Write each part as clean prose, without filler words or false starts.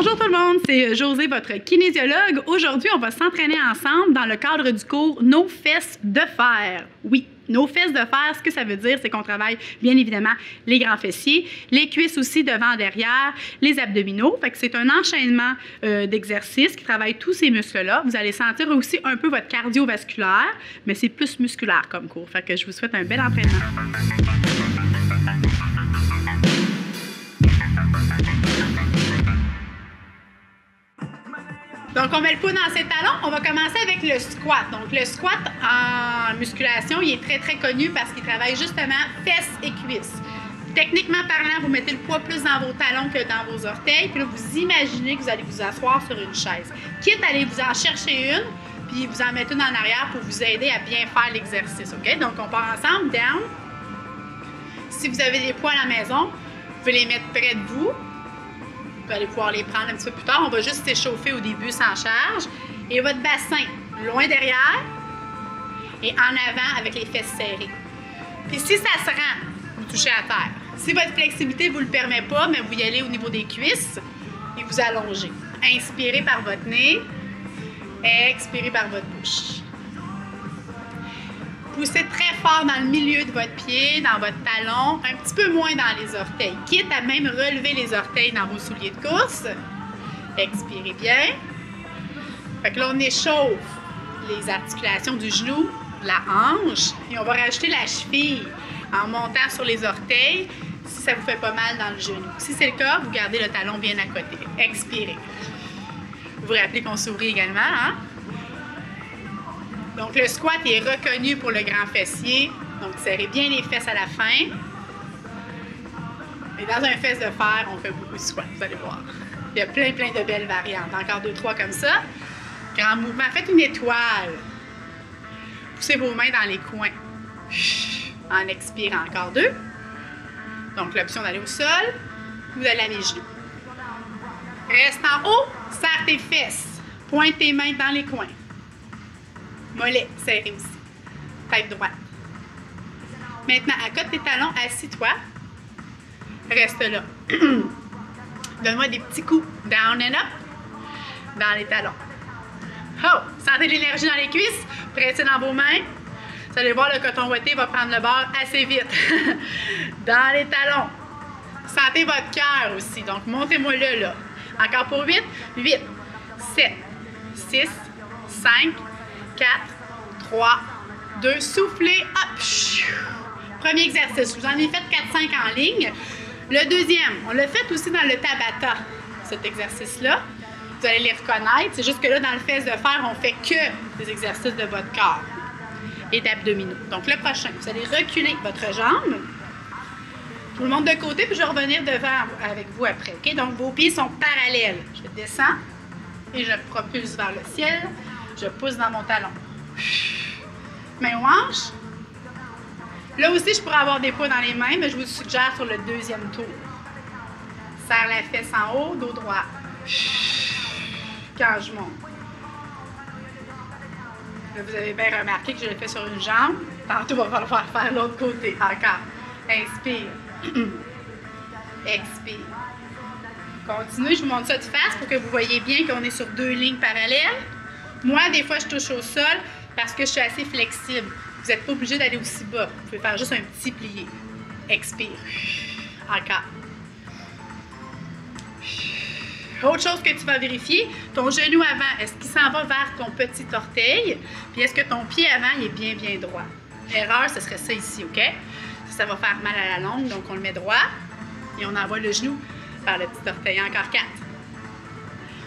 Bonjour tout le monde, c'est Josée, votre kinésiologue. Aujourd'hui, on va s'entraîner ensemble dans le cadre du cours Nos fesses de fer. Oui, nos fesses de fer, ce que ça veut dire, c'est qu'on travaille bien évidemment les grands fessiers, les cuisses aussi devant, derrière, les abdominaux. Fait que c'est un enchaînement d'exercices qui travaille tous ces muscles-là. Vous allez sentir aussi un peu votre cardiovasculaire, mais c'est plus musculaire comme cours. Fait que je vous souhaite un bel entraînement. Donc, on met le pouls dans ses talons. On va commencer avec le squat. Donc, le squat en musculation, il est très, très connu parce qu'il travaille justement fesses et cuisses. Techniquement parlant, vous mettez le poids plus dans vos talons que dans vos orteils. Puis là, vous imaginez que vous allez vous asseoir sur une chaise. Quitte à aller vous en chercher une, puis vous en mettre une en arrière pour vous aider à bien faire l'exercice. OK? Donc, on part ensemble. Down. Si vous avez des poids à la maison, vous pouvez les mettre près de vous. Vous allez pouvoir les prendre un petit peu plus tard. On va juste s'échauffer au début sans charge. Et votre bassin, loin derrière et en avant avec les fesses serrées. Puis si ça se rend, vous touchez à terre. Si votre flexibilité ne vous le permet pas, mais vous y allez au niveau des cuisses et vous allongez. Inspirez par votre nez, expirez par votre bouche. Poussez très fort dans le milieu de votre pied, dans votre talon, un petit peu moins dans les orteils. Quitte à même relever les orteils dans vos souliers de course. Expirez bien. Fait que là, on échauffe les articulations du genou, la hanche, et on va rajouter la cheville en montant sur les orteils si ça vous fait pas mal dans le genou. Si c'est le cas, vous gardez le talon bien à côté. Expirez. Vous vous rappelez qu'on sourit également, hein? Donc, le squat est reconnu pour le grand fessier. Donc, serrez bien les fesses à la fin. Et dans un fesse de fer, on fait beaucoup de squat, vous allez voir. Il y a plein de belles variantes. Encore 2-3 comme ça. Grand mouvement. Faites une étoile. Poussez vos mains dans les coins. En expirant. Encore 2. Donc, l'option d'aller au sol. Vous allez à les genoux. Reste en haut. Serre tes fesses. Pointe tes mains dans les coins. Mollet, serré aussi. Tête droite. Maintenant, accote tes talons, assis-toi. Reste là. Donne-moi des petits coups. Down and up. Dans les talons. Oh! Sentez l'énergie dans les cuisses. Pressez dans vos mains. Vous allez voir, le coton ouaté va prendre le bord assez vite. Dans les talons. Sentez votre cœur aussi. Donc, montez-moi là. Encore pour 8. 8, 7, 6, 5, 4, 3, 2, soufflez, hop! Premier exercice, je vous en ai fait 4-5 en ligne. Le deuxième, on l'a fait aussi dans le Tabata, cet exercice-là. Vous allez les reconnaître, c'est juste que là, dans le fesse de fer, on fait que des exercices de votre corps et d'abdominaux. Donc, le prochain, vous allez reculer votre jambe. Tout le monde de côté, puis je vais revenir devant avec vous après. OK? Donc, vos pieds sont parallèles. Je descends et je propulse vers le ciel. Je pousse dans mon talon. Main aux hanches. Là aussi, je pourrais avoir des poids dans les mains, mais je vous suggère sur le deuxième tour. Serre la fesse en haut, dos droit. Quand je monte. Là, vous avez bien remarqué que je l'ai fait sur une jambe. Tantôt, il va falloir faire l'autre côté. Encore. Inspire. Expire. Continuez, je vous montre ça de face pour que vous voyez bien qu'on est sur 2 lignes parallèles. Moi, des fois, je touche au sol parce que je suis assez flexible. Vous n'êtes pas obligé d'aller aussi bas. Vous pouvez faire juste un petit plié. Expire. Encore. Autre chose que tu vas vérifier, ton genou avant, est-ce qu'il s'en va vers ton petit orteil? Puis est-ce que ton pied avant, il est bien droit? L'erreur, ce serait ça ici, OK? Ça va faire mal à la longue, donc on le met droit. Et on envoie le genou vers le petit orteil. Encore 4.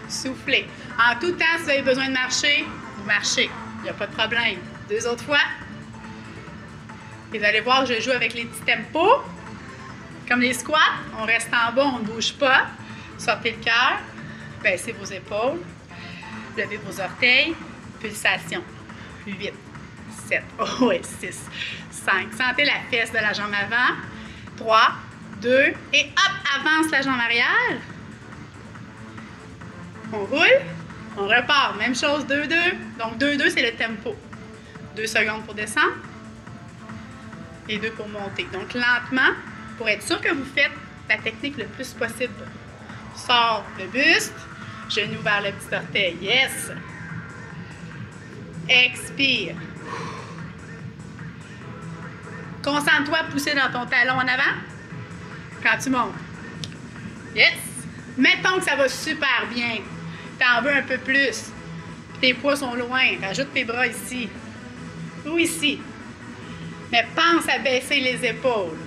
Soufflez. En tout temps, si vous avez besoin de marcher, vous marchez. Il n'y a pas de problème. 2 autres fois. Et vous allez voir, je joue avec les petits tempos. Comme les squats, on reste en bas, on ne bouge pas. Sortez le cœur. Baissez vos épaules. Levez vos orteils. Pulsation. 8, 7, oh ouais, 6, 5. Sentez la fesse de la jambe avant. 3, 2, et hop, avance la jambe arrière. On roule, on repart. Même chose, 2, 2. Donc, 2, 2, c'est le tempo. 2 secondes pour descendre et 2 pour monter. Donc, lentement, pour être sûr que vous faites la technique le plus possible Sors le buste. Genou vers le petit orteil. Yes. Expire. Concentre-toi à pousser dans ton talon en avant quand tu montes. Yes. Mettons que ça va super bien. T'en veux un peu plus. Tes poids sont loin. Rajoute tes bras ici. Ou ici. Mais pense à baisser les épaules.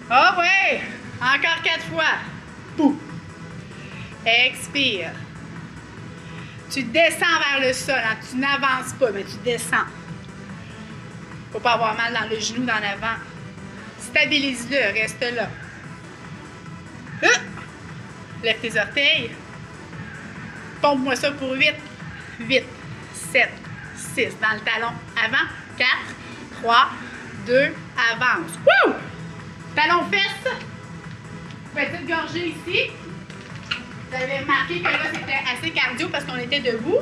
Ah ouais! Encore 4 fois. Boum. Expire. Tu descends vers le sol. Hein? Tu n'avances pas, mais tu descends. Faut pas avoir mal dans le genou d'en avant. Stabilise-le. Reste là. Lève tes orteils. Pompe-moi ça pour 8. 8, 7, 6. Dans le talon. Avant. 4, 3, 2. Avance. Wouh! Talon fesse. Petite gorgée ici. Vous avez remarqué que là, c'était assez cardio parce qu'on était debout.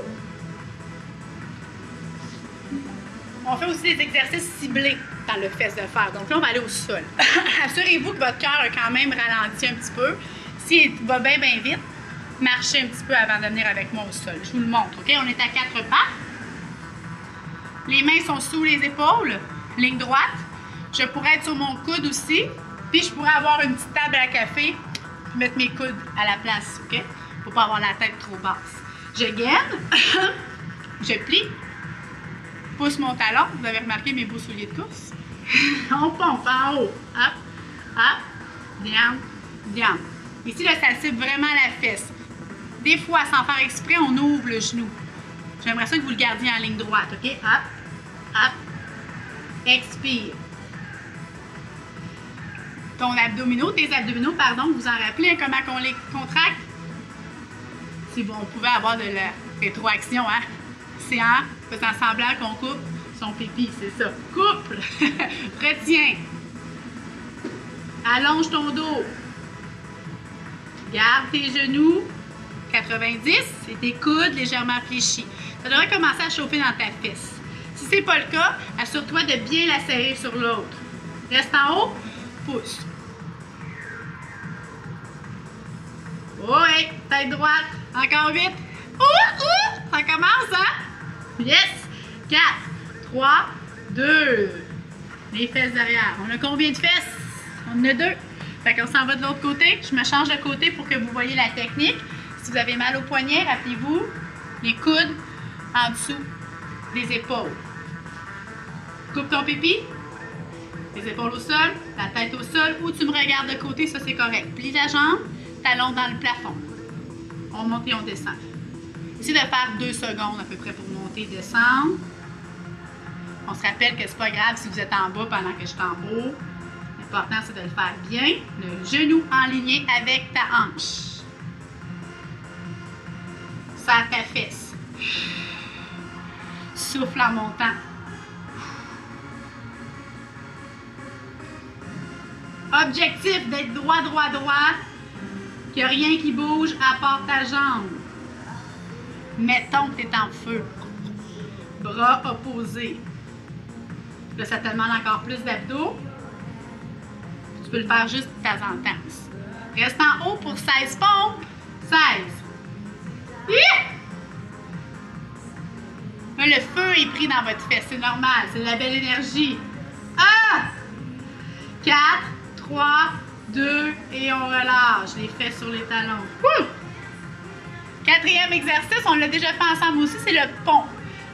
On fait aussi des exercices ciblés dans le fesse de fer. Donc là, on va aller au sol. Assurez-vous que votre cœur a quand même ralenti un petit peu. S'il va bien, bien vite, marchez un petit peu avant de venir avec moi au sol. Je vous le montre, OK? On est à 4 pattes. Les mains sont sous les épaules, ligne droite. Je pourrais être sur mon coude aussi. Puis je pourrais avoir une petite table à café, puis mettre mes coudes à la place, OK? Faut pas avoir la tête trop basse. Je gaine, je plie, pousse mon talon. Vous avez remarqué mes beaux souliers de course? On pompe en haut. Hop, hop, down, down. Ici, là, ça cible vraiment la fesse. Des fois, sans faire exprès, on ouvre le genou. J'aimerais ça que vous le gardiez en ligne droite, OK? Hop, hop, expire. Tes abdominaux, pardon, vous en rappelez hein, comment on les contracte? Si on pouvait avoir de la rétroaction, hein? C'est en faisant semblant qu'on coupe son pipi, c'est ça. Couple! Retiens. Allonge ton dos. Garde tes genoux. 90 et tes coudes légèrement fléchis. Ça devrait commencer à chauffer dans ta fesse. Si ce n'est pas le cas, assure-toi de bien la serrer sur l'autre. Reste en haut, pousse. Oui, tête droite. Encore 8. Ça commence, hein? Yes! 4, 3, 2. Les fesses derrière. On a combien de fesses? On en a 2. Fait qu'on s'en va de l'autre côté. Je me change de côté pour que vous voyez la technique. Si vous avez mal au poignet, rappelez-vous, les coudes en dessous des épaules. Coupe ton pipi. Les épaules au sol, la tête au sol, ou tu me regardes de côté, ça c'est correct. Plie la jambe, talon dans le plafond. On monte et on descend. Essayez de faire 2 secondes à peu près pour monter et descendre. On se rappelle que c'est pas grave si vous êtes en bas pendant que je suis en haut. L'important c'est de le faire bien. Le genou aligné avec ta hanche. Serre ta fesse. Souffle en montant. Objectif d'être droit, droit, droit. Qu'il n'y a rien qui bouge à part ta jambe. Mettons que tu es en feu. Bras opposés. Là, ça te demande encore plus d'abdos. Tu peux le faire juste de temps en temps. Reste en haut pour 16 pompes. 16. Là, le feu est pris dans votre fesse. C'est normal. C'est de la belle énergie. 4, 3, 2 et on relâche les fesses sur les talons. Quatrième exercice, on l'a déjà fait ensemble aussi, c'est le pont.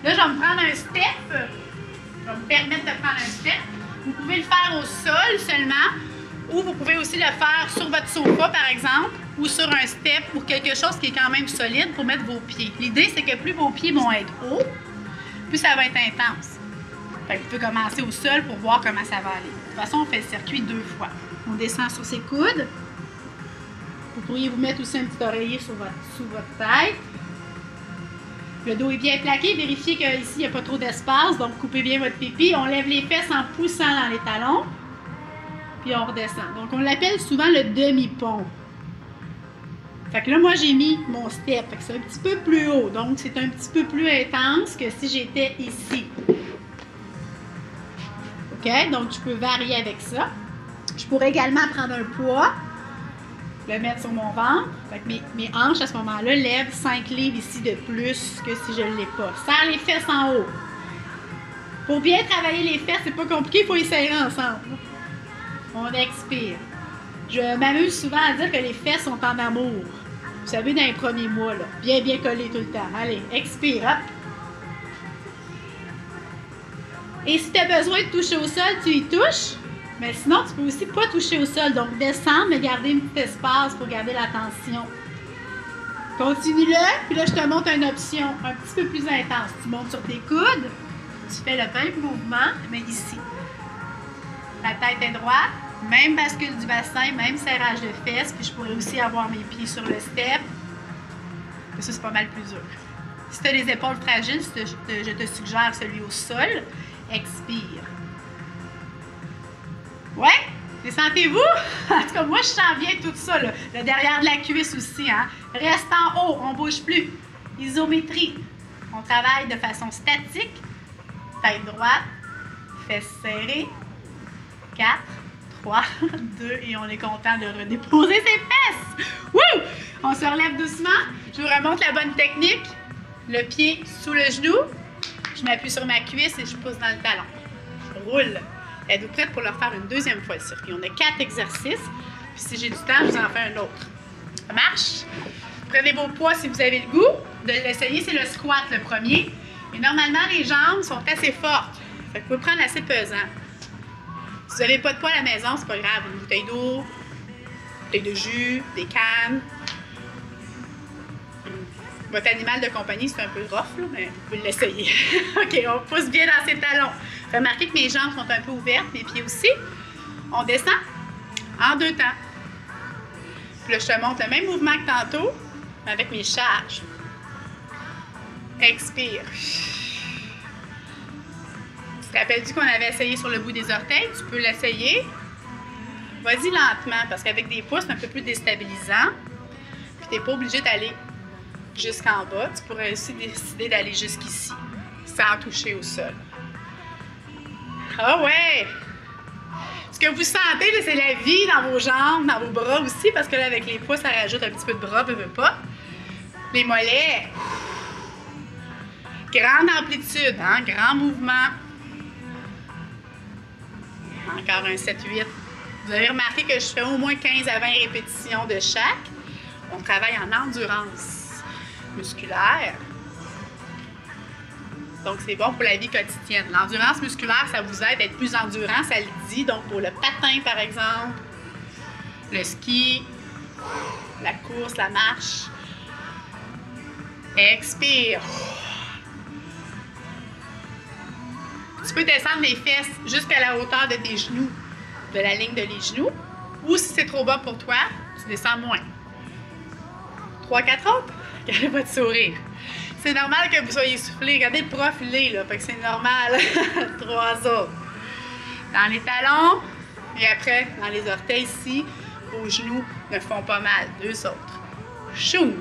Là, je vais me prendre un step. Je vais me permettre de prendre un step. Vous pouvez le faire au sol seulement, ou vous pouvez aussi le faire sur votre sofa, par exemple, ou sur un step, ou quelque chose qui est quand même solide pour mettre vos pieds. L'idée, c'est que plus vos pieds vont être hauts, plus ça va être intense. Fait que vous pouvez commencer au sol pour voir comment ça va aller. De toute façon, on fait le circuit 2 fois. On descend sur ses coudes. Vous pourriez vous mettre aussi un petit oreiller sous votre tête. Le dos est bien plaqué. Vérifiez qu'ici, il n'y a pas trop d'espace. Donc, coupez bien votre pipi. On lève les fesses en poussant dans les talons. Puis, on redescend. Donc, on l'appelle souvent le demi-pont. Fait que là, moi, j'ai mis mon step. Fait que c'est un petit peu plus haut. Donc, c'est un petit peu plus intense que si j'étais ici. OK? Donc, je peux varier avec ça. Je pourrais également prendre un poids. le mettre sur mon ventre. Fait que mes hanches, à ce moment-là, lèvent 5 livres ici de plus que si je ne l'ai pas. Serre les fesses en haut. Pour bien travailler les fesses, c'est pas compliqué, il faut les serrer ensemble. On expire. Je m'amuse souvent à dire que les fesses sont en amour. Vous savez, dans les premiers mois, là, bien collées tout le temps. Allez, expire, hop. Et si tu as besoin de toucher au sol, tu y touches. Mais sinon, tu peux aussi pas toucher au sol. Donc, descendre, mais garder un petit espace pour garder la tension. Continue-le, puis là, je te montre une option un petit peu plus intense. Tu montes sur tes coudes, tu fais le même mouvement, mais ici. La tête est droite, même bascule du bassin, même serrage de fesses, puis je pourrais aussi avoir mes pieds sur le step. Et ça, c'est pas mal plus dur. Si tu as les épaules fragiles, je te suggère celui au sol. Expire. Ouais? Les sentez-vous? En tout cas, moi, je sens bien tout ça, là. Le derrière de la cuisse aussi, hein? Reste en haut, on ne bouge plus. Isométrie. On travaille de façon statique. Tête droite, fesses serrées. 4, 3, 2, et on est content de redéposer ses fesses. Wouh! On se relève doucement. Je vous remontre la bonne technique. Le pied sous le genou. Je m'appuie sur ma cuisse et je pousse dans le talon. Je roule. Êtes-vous prête pour leur faire une deuxième fois le circuit? On a 4 exercices. Puis si j'ai du temps, je vous en fais un autre. Ça marche? Prenez vos poids si vous avez le goût. De l'essayer, c'est le squat le premier. Et normalement, les jambes sont assez fortes. Fait que vous pouvez prendre assez pesant. Si vous n'avez pas de poids à la maison, c'est pas grave. Une bouteille d'eau, une bouteille de jus, des cannes. Votre animal de compagnie, c'est un peu rough, là, mais vous pouvez l'essayer. OK, on pousse bien dans ses talons. Remarquez que mes jambes sont un peu ouvertes, mes pieds aussi. On descend en 2 temps. Puis là, je te montre le même mouvement que tantôt, avec mes charges. Expire. Tu te rappelles-tu qu'on avait essayé sur le bout des orteils? Tu peux l'essayer. Vas-y lentement, parce qu'avec des pouces, c'est un peu plus déstabilisant. Puis tu n'es pas obligé d'aller jusqu'en bas. Tu pourrais aussi décider d'aller jusqu'ici, sans toucher au sol. Ah ouais! Ce que vous sentez, c'est la vie dans vos jambes, dans vos bras aussi, parce que là, avec les pouces, ça rajoute un petit peu de bras, veut pas. Les mollets. Grande amplitude, hein? Grand mouvement. Encore un 7-8. Vous avez remarqué que je fais au moins 15 à 20 répétitions de chaque. On travaille en endurance musculaire. Donc, c'est bon pour la vie quotidienne. L'endurance musculaire, ça vous aide à être plus endurant, ça le dit. Donc, pour le patin, par exemple, le ski, la course, la marche. Expire. Tu peux descendre les fesses jusqu'à la hauteur de tes genoux, de la ligne de les genoux. Ou si c'est trop bas pour toi, tu descends moins. 3-4 autres. Regardez votre sourire. C'est normal que vous soyez essoufflé. Regardez le prof, il est là. Fait que c'est normal. 3 autres. Dans les talons. Et après, dans les orteils ici, vos genoux ne font pas mal. 2 autres. Chou!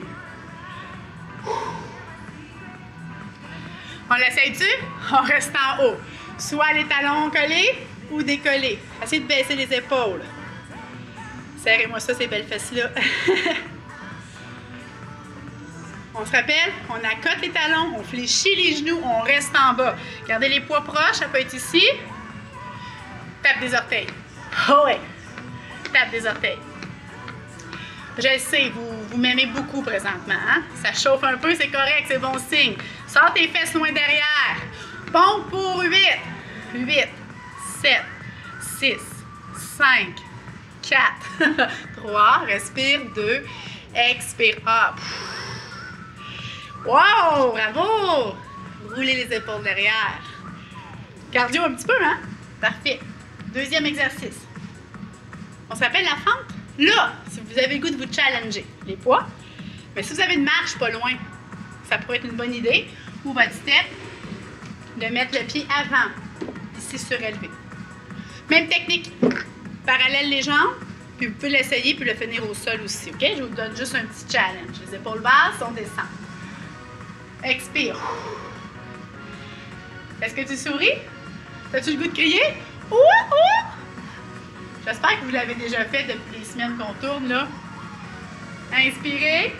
On l'essaye-tu? On reste en haut. Soit les talons collés ou décollés. Essayez de baisser les épaules. Serrez-moi ça, ces belles fesses-là. On se rappelle, on accote les talons, on fléchit les genoux, on reste en bas. Gardez les poids proches, ça peut être ici. Tape des orteils. Oh ouais! Tape des orteils. Je le sais, vous m'aimez beaucoup présentement. Hein? Ça chauffe un peu, c'est correct, c'est bon signe. Sors tes fesses loin derrière. Pompe pour 8. 8, 7, 6, 5, 4, 3. Respire, 2. Expire, hop. Wow, bravo! Roulez les épaules derrière. Cardio un petit peu, hein? Parfait. Deuxième exercice. On s'appelle la fente. Là, si vous avez le goût de vous challenger, les poids, mais si vous avez une marche pas loin, ça pourrait être une bonne idée. Ou votre step, de mettre le pied avant, ici surélevé. Même technique. Parallèle les jambes, puis vous pouvez l'essayer puis le finir au sol aussi. OK? Je vous donne juste un petit challenge. Les épaules basses, on descend. Expire. Est-ce que tu souris? As-tu le goût de crier? Ouh, ouh! J'espère que vous l'avez déjà fait depuis les semaines qu'on tourne, là. Inspirez,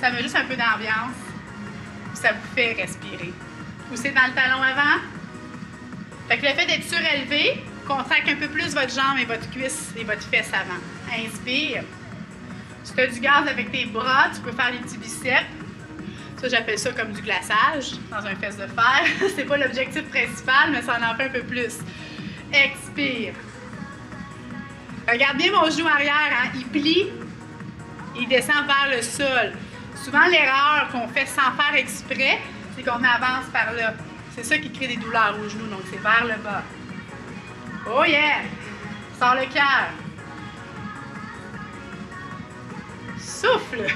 ça met juste un peu d'ambiance. Ça vous fait respirer. Poussez dans le talon avant. Fait que le fait d'être surélevé contracte un peu plus votre jambe et votre cuisse et votre fesse avant. Inspire. Si tu as du gaz avec tes bras, tu peux faire les petits biceps. Ça, j'appelle ça comme du glaçage dans un fesse de fer. C'est pas l'objectif principal, mais ça en fait un peu plus. Expire. Regarde bien mon genou arrière, hein? Il plie, il descend vers le sol. Souvent, l'erreur qu'on fait sans faire exprès, c'est qu'on avance par là. C'est ça qui crée des douleurs au genou, donc c'est vers le bas. Oh yeah! Sors le cœur. Souffle.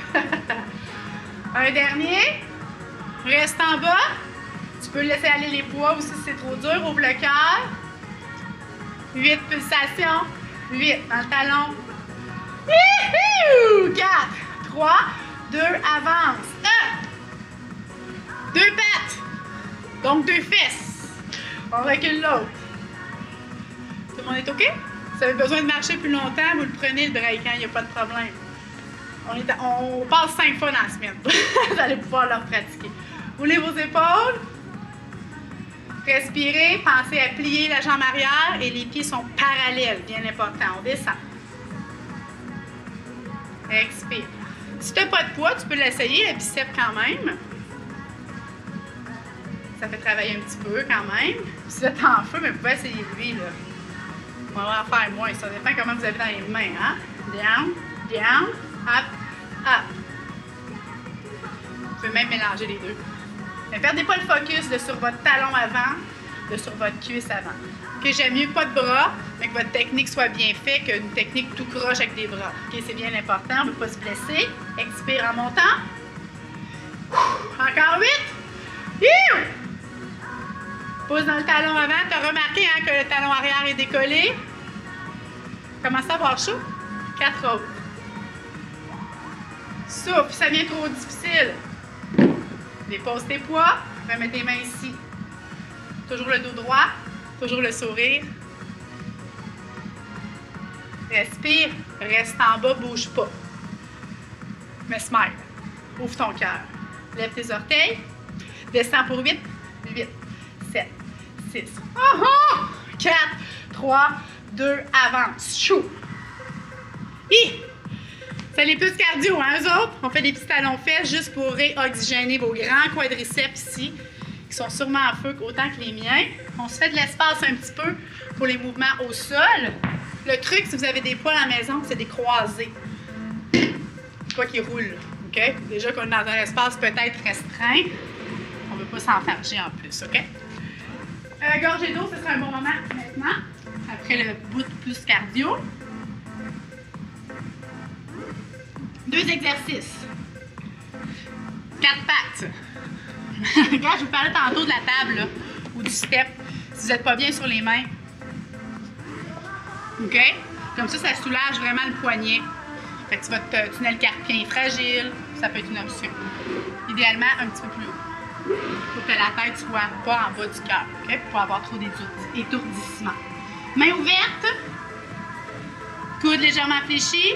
Un dernier. Reste en bas. Tu peux laisser aller les poids aussi si c'est trop dur. Ouvre le cœur. 8 pulsations. 8 dans le talon. 4, 3, 2, avance. 1. 2 pattes. Donc 2 fesses. On recule l'autre. Tout le monde est OK? Si vous avez besoin de marcher plus longtemps, vous le prenez le break, il n'y a pas de problème. On passe 5 fois dans la semaine. Vous allez pouvoir le pratiquer. Roulez vos épaules. Respirez. Pensez à plier la jambe arrière et les pieds sont parallèles. Bien important. On descend. Expire. Si tu n'as pas de poids, tu peux l'essayer, le biceps quand même. Ça fait travailler un petit peu quand même. Si vous êtes en feu, mais vous pouvez essayer lui, là. On va en faire moins. Ça dépend comment vous avez dans les mains, hein? Down, down, up, up. Vous pouvez même mélanger les deux. Ne perdez pas le focus de sur votre talon avant, de sur votre cuisse avant. Okay, j'aime mieux pas de bras, mais que votre technique soit bien faite qu'une technique tout croche avec des bras. Okay, c'est bien important, on ne veut pas se blesser. Expire en montant. Encore 8. Pousse dans le talon avant. Tu as remarqué hein, que le talon arrière est décollé. Commence à avoir chaud. 4 autres. Souffle, ça devient trop difficile. Dépose tes poids. Remets tes mains ici. Toujours le dos droit. Toujours le sourire. Respire. Reste en bas, bouge pas. Mais smile. Ouvre ton cœur. Lève tes orteils. Descends pour 8. 8, 7, 6, 4, 3, 2, avance. Chou. Ça les plus cardio, hein, eux autres? On fait des petits talons-fesses juste pour réoxygéner vos grands quadriceps ici, qui sont sûrement en feu autant que les miens. On se fait de l'espace un petit peu pour les mouvements au sol. Le truc, si vous avez des poids à la maison, c'est des croisés. Pas qui roulent, OK? Déjà qu'on est dans un espace peut-être restreint, on ne veut pas s'enfarger en plus, OK? Gorgée d'eau, ce sera un bon moment maintenant, après le bout plus cardio. 2 exercices. 4 pattes. Regarde, je vous parlais tantôt de la table, là, ou du step. Si vous n'êtes pas bien sur les mains. OK? Comme ça soulage vraiment le poignet. Fait que votre tunnel carpien est fragile, ça peut être une option. Idéalement, un petit peu plus haut. Pour que la tête soit pas en bas du cœur, OK? Pour pas avoir trop d'étourdissement. Main ouverte. Coude légèrement fléchi.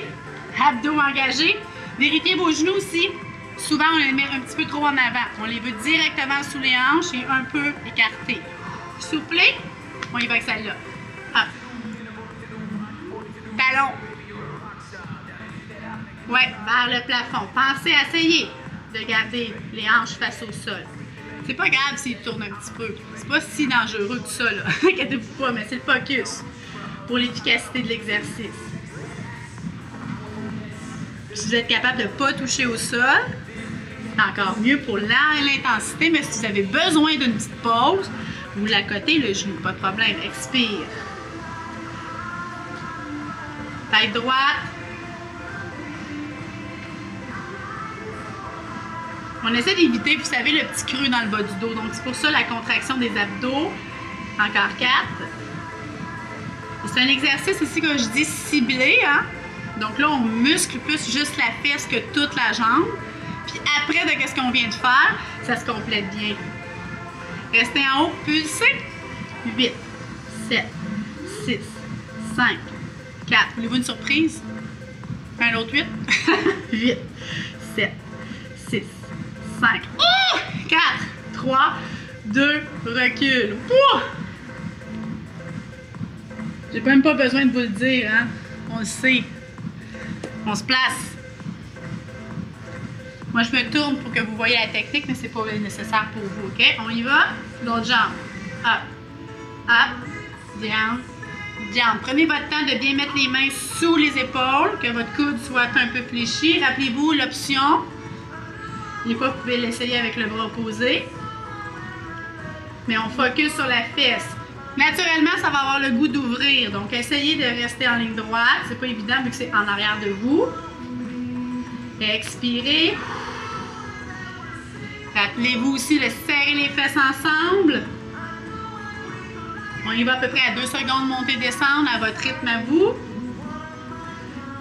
Abdos engagés. Vérifiez vos genoux aussi. Souvent, on les met un petit peu trop en avant. On les veut directement sous les hanches et un peu écartés. Soufflez. On y va avec celle-là. Hop. Talon. Ouais, vers le plafond. Pensez à essayer de garder les hanches face au sol. C'est pas grave s'il tourne un petit peu. C'est pas si dangereux que ça, là. Inquiétez-vous pas, mais c'est le focus pour l'efficacité de l'exercice. Si vous êtes capable de ne pas toucher au sol, c'est encore mieux pour l'intensité, mais si vous avez besoin d'une petite pause, vous l'accotez le genou, pas de problème. Expire. Tête droite. On essaie d'éviter, vous savez, le petit creux dans le bas du dos. Donc, c'est pour ça la contraction des abdos. Encore 4. C'est un exercice ici, comme je dis, ciblé, hein? Donc là, on muscle plus juste la fesse que toute la jambe. Puis après, de ce qu'on vient de faire, ça se complète bien. Restez en haut, pulsez. 8, 7, 6, 5, 4. Voulez-vous une surprise? Un autre 8. 8, 7, 6, 5, 4, 3, 2, recule. J'ai même pas besoin de vous le dire, hein? On le sait. On se place. Moi, je me tourne pour que vous voyez la technique, mais c'est pas nécessaire pour vous, OK? On y va. L'autre jambe. Up, up, down, down. Prenez votre temps de bien mettre les mains sous les épaules, que votre coude soit un peu fléchi. Rappelez-vous l'option. Des fois, vous pouvez l'essayer avec le bras opposé. Mais on focus sur la fesse. Naturellement, ça va avoir le goût d'ouvrir. Donc, essayez de rester en ligne droite. C'est pas évident vu que c'est en arrière de vous. Expirez. Rappelez-vous aussi de serrer les fesses ensemble. On y va à peu près à 2 secondes monter-descendre à votre rythme à vous.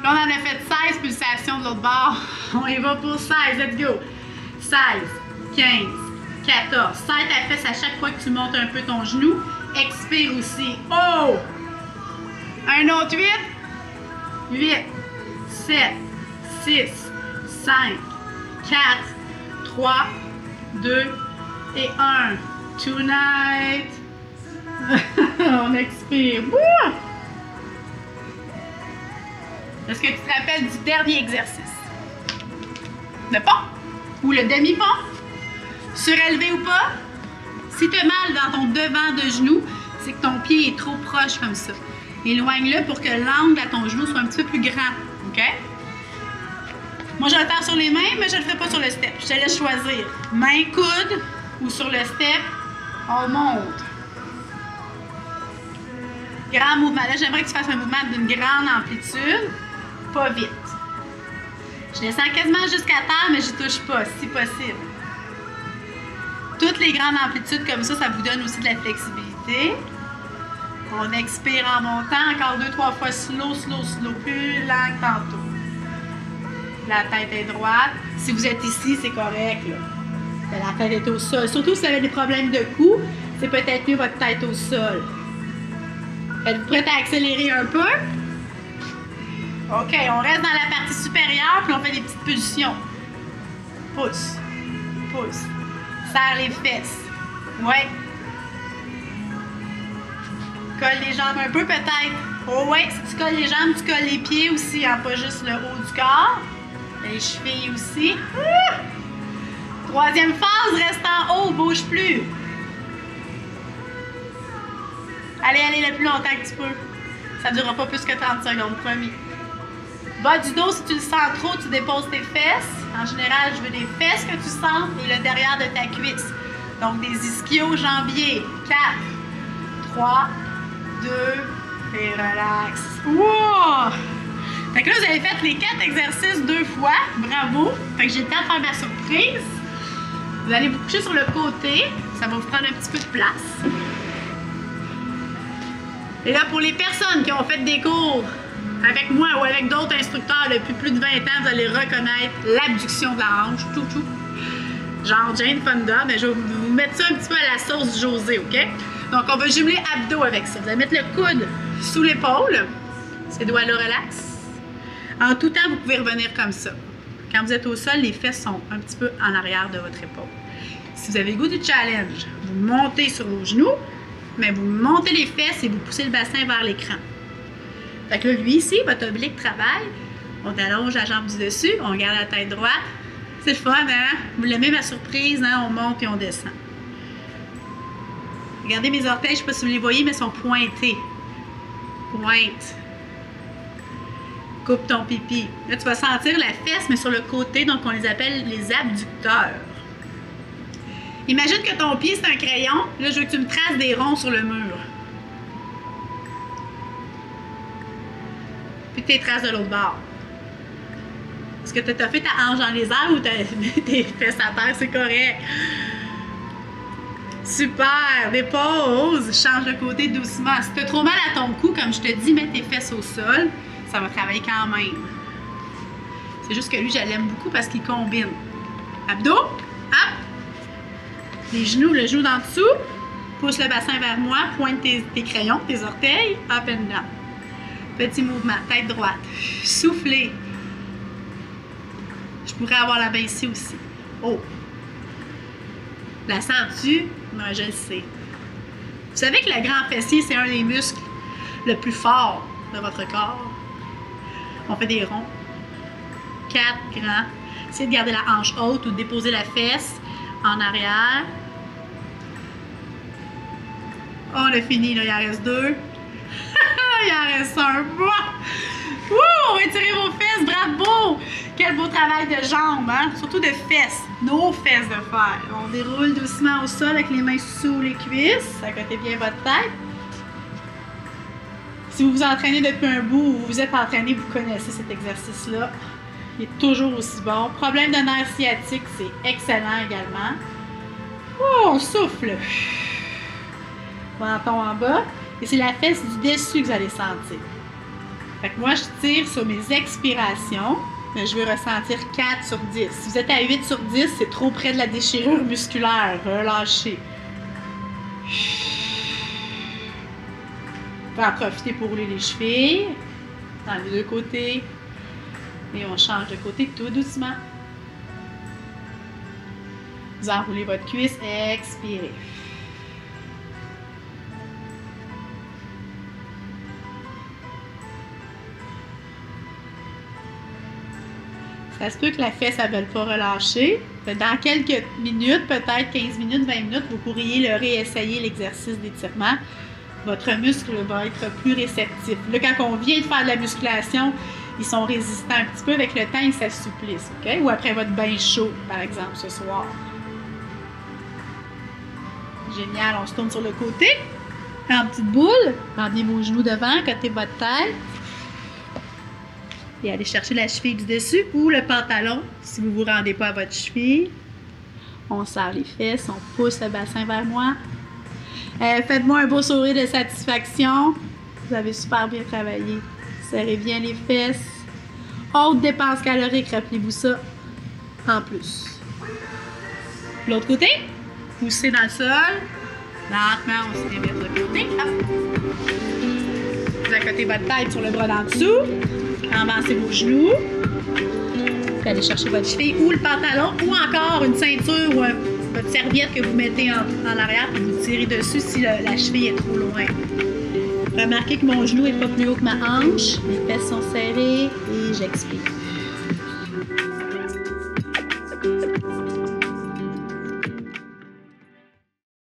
Là, on en a fait 16 pulsations de l'autre bord. On y va pour 16. Let's go. 16, 15, 14. Serre ta fesse à chaque fois que tu montes un peu ton genou. Expire aussi. Oh! Un autre 8. 8, 7, 6, 5, 4, 3, 2 et 1. Tonight. On expire. Wouh! Est-ce que tu te rappelles du dernier exercice? Le pont ou le demi-pont? Surélevé ou pas? Si tu as mal dans ton devant de genou, c'est que ton pied est trop proche comme ça. Éloigne-le pour que l'angle à ton genou soit un petit peu plus grand. OK? Moi, je vais le faire sur les mains, mais je ne le ferai pas sur le step. Je te laisse choisir. Main, coude ou sur le step, on monte. Grand mouvement. Là, j'aimerais que tu fasses un mouvement d'une grande amplitude. Pas vite. Je descends quasiment jusqu'à terre, mais je touche pas, si possible. Toutes les grandes amplitudes comme ça, ça vous donne aussi de la flexibilité. On expire en montant. Encore 2-3 fois slow, slow, slow. Plus lent que tantôt. La tête est droite. Si vous êtes ici, c'est correct, là. La tête est au sol. Surtout si vous avez des problèmes de cou, c'est peut-être mieux votre tête au sol. Êtes-vous prête à accélérer un peu? OK, on reste dans la partie supérieure, puis on fait des petites pulsions. Pousse, pousse. Serre les fesses. Ouais. Colle les jambes un peu peut-être. Oh ouais, si tu colles les jambes, tu colles les pieds aussi, hein, pas juste le haut du corps. Les chevilles aussi. Ah! Troisième phase, reste en haut, bouge plus. Allez, allez le plus longtemps que tu peux. Ça ne durera pas plus que 30 secondes, promis. Bas du dos, si tu le sens trop, tu déposes tes fesses. En général, je veux des fesses que tu sens et le derrière de ta cuisse. Donc, des ischio-jambiers. 4, 3, 2, et relax. Wow! Fait que là, vous avez fait les 4 exercices 2 fois. Bravo! Fait que j'ai le temps de faire ma surprise. Vous allez vous coucher sur le côté. Ça va vous prendre un petit peu de place. Et là, pour les personnes qui ont fait des cours avec moi ou avec d'autres instructeurs depuis plus de 20 ans, vous allez reconnaître l'abduction de la hanche, tout. Genre Jane Fonda, mais je vais vous mettre ça un petit peu à la sauce José, OK? Donc, on va jumeler abdos avec ça. Vous allez mettre le coude sous l'épaule. Ces doigts-là relax. En tout temps, vous pouvez revenir comme ça. Quand vous êtes au sol, les fesses sont un petit peu en arrière de votre épaule. Si vous avez le goût du challenge, vous montez sur vos genoux, mais vous montez les fesses et vous poussez le bassin vers l'écran. Fait que là, lui ici, votre oblique travaille. On allonge la jambe du dessus, on garde la tête droite. C'est le fun, hein? Vous l'aimez ma surprise, hein? On monte et on descend. Regardez mes orteils, je ne sais pas si vous les voyez, mais ils sont pointés. Pointe. Coupe ton pipi. Là, tu vas sentir la fesse, mais sur le côté, donc on les appelle les abducteurs. Imagine que ton pied, c'est un crayon. Là, je veux que tu me traces des ronds sur le mur. Puis tes traces de l'autre bord. Est-ce que tu as fait ta hanche dans les airs ou tu as mis tes fesses à terre? C'est correct. Super. Dépose. Change de côté doucement. Si tu as trop mal à ton cou, comme je te dis, mets tes fesses au sol. Ça va travailler quand même. C'est juste que lui, je l'aime beaucoup parce qu'il combine. Abdos. Hop. Les genoux, le genou d'en dessous. Pousse le bassin vers moi. Pointe tes crayons, tes orteils. Up and down. Petit mouvement. Tête droite. Soufflez. pourrais avoir la main ici aussi. Oh! La sens-tu? Non, je le sais. Vous savez que le grand fessier, c'est un des muscles le plus fort de votre corps. On fait des ronds. 4 grands. Essayez de garder la hanche haute ou de déposer la fesse en arrière. On a fini, là, il en reste 2. Il en reste un. Ouh, on va étirer vos fesses, bravo! Quel beau travail de jambes, hein? Surtout de fesses, nos fesses de fer. On déroule doucement au sol avec les mains sous les cuisses, accotez bien votre tête. Si vous vous entraînez depuis un bout ou vous vous êtes entraîné, vous connaissez cet exercice-là. Il est toujours aussi bon. Problème de nerf sciatique, c'est excellent également. Oh, on souffle. Menton en bas. Et c'est la fesse du dessus que vous allez sentir. Fait que moi, je tire sur mes expirations. Mais je veux ressentir 4 sur 10. Si vous êtes à 8 sur 10, c'est trop près de la déchirure musculaire. Relâchez. On va en profiter pour rouler les chevilles. Dans les deux côtés. Et on change de côté tout doucement. Vous enroulez votre cuisse. Expirez. Ça se peut que la fesse ne veuille pas relâcher. Dans quelques minutes, peut-être 15 minutes, 20 minutes, vous pourriez le réessayer, l'exercice d'étirement. Votre muscle va être plus réceptif. Là, quand on vient de faire de la musculation, ils sont résistants un petit peu. Avec le temps, ils s'assouplissent. Okay? Ou après votre bain chaud, par exemple, ce soir. Génial. On se tourne sur le côté. En petite boule. Ramenez vos genoux devant, côté votre tête. Et allez chercher la cheville du dessus ou le pantalon si vous ne vous rendez pas à votre cheville. On serre les fesses, on pousse le bassin vers moi. Faites-moi un beau sourire de satisfaction. Vous avez super bien travaillé. Serrez bien les fesses. Haute dépense calorique, rappelez-vous ça. En plus. L'autre côté, poussez dans le sol. Lentement, on se réveille de l'autre côté. Hop. Vous accotez votre tête sur le bras d'en dessous. Avancez vos genoux. Vous allez chercher votre cheville ou le pantalon ou encore une ceinture ou votre serviette que vous mettez en arrière et vous tirez dessus si la cheville est trop loin. Remarquez que mon genou n'est pas plus haut que ma hanche. Mes fesses sont serrées et j'expire.